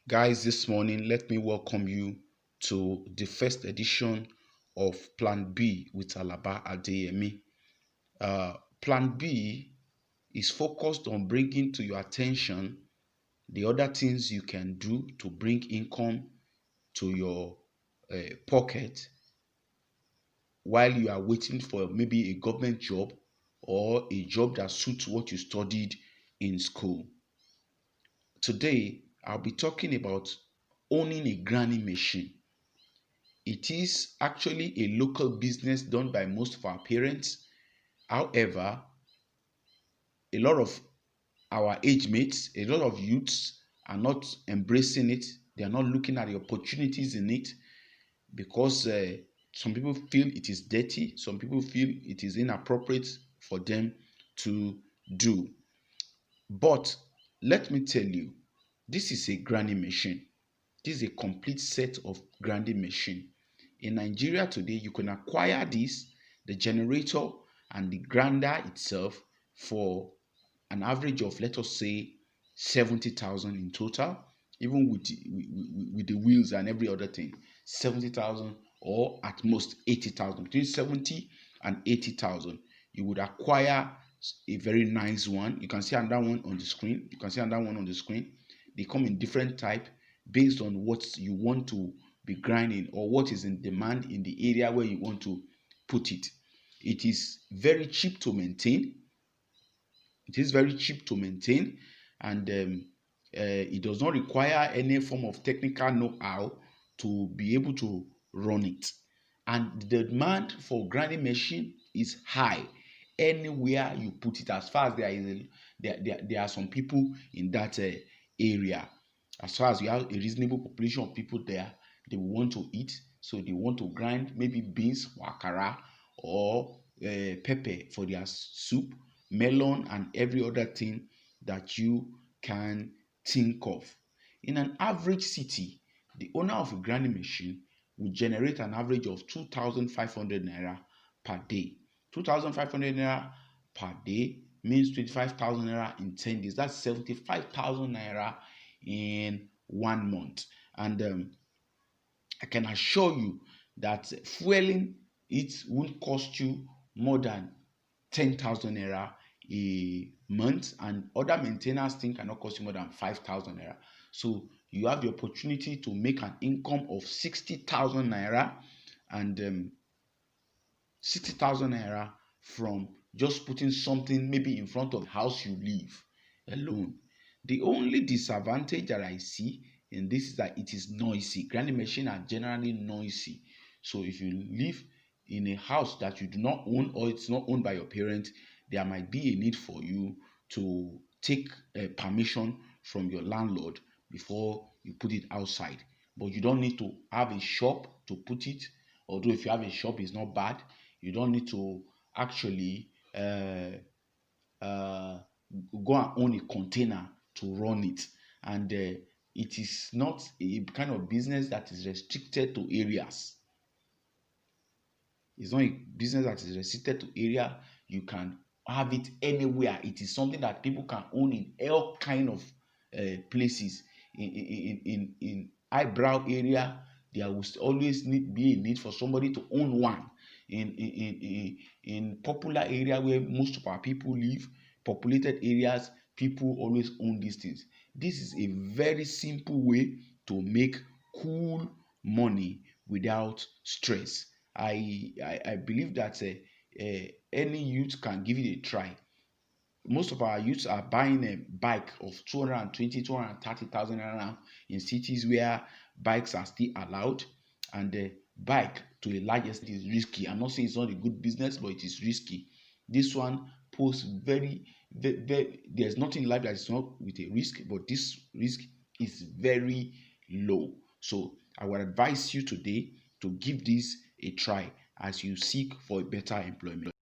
Guys, this morning, let me welcome you to the first edition of Plan B with Alaba Adeyemi. Plan B is focused on bringing to your attention the other things you can do to bring income to your pocket while you are waiting for maybe a government job or a job that suits what you studied in school. Today, I'll be talking about owning a grinding machine. It is actually a local business done by most of our parents. However, a lot of our age mates, a lot of youths are not embracing it. They are not looking at the opportunities in it because some people feel it is dirty. Some people feel it is inappropriate for them to do. But let me tell you, this is a grinding machine. This is a complete set of grinding machine. In Nigeria today, you can acquire this, the generator and the grinder itself for an average of, let us say, 70,000 in total, even with the wheels and every other thing. 70,000 or at most 80,000. Between 70 and 80,000, you would acquire a very nice one. You can see another one on the screen. You can see another one on the screen. They come in different type based on what you want to be grinding or what is in demand in the area where you want to put it. It is very cheap to maintain. It is very cheap to maintain, and it does not require any form of technical know-how to be able to run it. And the demand for grinding machine is high anywhere you put it. As far as there are some people in that area, as far as you have a reasonable population of people there, they want to eat, so they want to grind maybe beans or akara or pepper for their soup, melon, and every other thing that you can think of. In an average city, the owner of a grinding machine will generate an average of 2,500 naira per day. 2,500 naira per day means 25,000 naira in 10 days. That's 75,000 naira in 1 month. And I can assure you that fueling it won't cost you more than 10,000 naira a month, and other maintenance thing cannot cost you more than 5,000 naira. So you have the opportunity to make an income of 60,000 naira, and 60,000 naira from just putting something maybe in front of the house you live alone. The only disadvantage that I see in this is that it is noisy. Grinding machines are generally noisy. So if you live in a house that you do not own or it's not owned by your parents, there might be a need for you to take permission from your landlord before you put it outside. But you don't need to have a shop to put it. Although if you have a shop, it's not bad. You don't need to actually uh, go and own a container to run it. And it is not a kind of business that is restricted to areas. It's not a business that is restricted to area. You can have it anywhere. It is something that people can own in all kind of places. In eyebrow area, there will always be a need for somebody to own one. In popular area where most of our people live, populated areas, people always own these things. This is a very simple way to make cool money without stress. I believe that any youth can give it a try. Most of our youths are buying a bike of 220, 230,000 naira in cities where bikes are still allowed, and the bike to a large extent is risky. I'm not saying it's not a good business, but it is risky. This one poses there's nothing in life that is not with a risk, but this risk is very low. So I would advise you today to give this a try as you seek for a better employment.